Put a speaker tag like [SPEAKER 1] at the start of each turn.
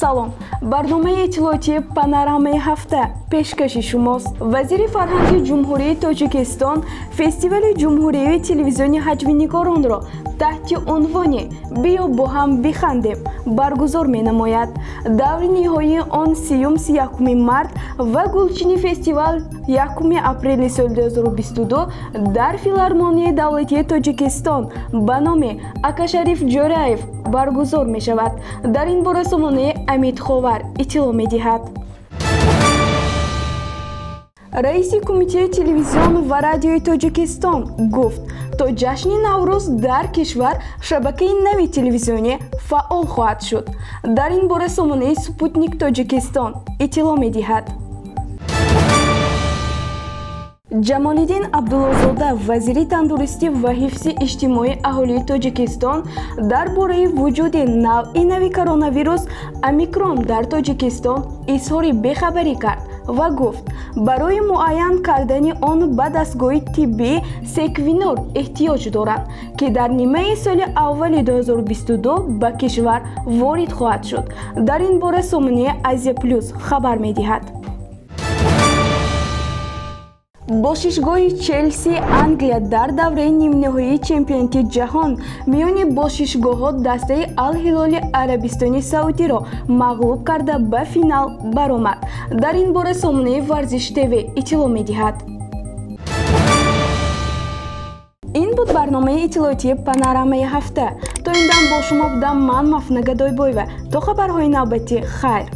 [SPEAKER 1] салом. барномаи иттилоотии панорамаи ҳафта пешкаши шумост. вазири фарҳанги ҷумҳурии тоҷикистон фестивали ҷумҳуриявии телевизиони ҳаҷми нигоронро таҳти унвони «Биё бо ҳам бихандем» баргузор менамояд. даври ниҳоии он 31 март ва гулчини фестивал 1 апрели соли 2022 дар филармонияи давлатии Тоҷикистон ба номи Акашариф Ҷораев баргузор мешавад. дар ин бора сомонаи Амид Ховар иттилоъ медиҳад. раиси кумитаи телевизион ва радиои Тоҷикистон гуфт, то ҷашни Наврӯз дар кишвар шабакаи нави телевизионӣ фаъол хоҳад шуд. дар ин бора сомонаи Спутник Тоҷикистон иттилоъ медиҳад. ҷамолиддин Абдуллозода, вазири тандурустӣ ва ҳифзи иҷтимоии аҳолии Тоҷикистон дар бораи вуҷуди навъи нави коронавирус омикрон дар Тоҷикистон изҳори бехабарӣ кард ва гуфт, барои муайян кардани он ба дастгоҳи тиббии секвинор эҳтиёҷ доранд, ки дар нимаи соли аввали 2022 ба кишвар ворид хоҳад шуд. дар ин бора сомонаи Азия Плюс хабар медиҳад. бошишгоҳи Челси Англия дар давраи нимниҳоии чемпионати ҷаҳон миёни бошишгоҳҳо дастаи Ал-Ҳилоли Арабистони Саудиро мағлуб карда ба финал баромад. дар ин бора сомонаи Варзиш ТВ иттилоъ медиҳад. ин буд барномаи иттилоотии панорамаи ҳафта. то ин дам бо шумо будам ман Мафнага Дойбоева. то хабарҳои навбатӣ хайр.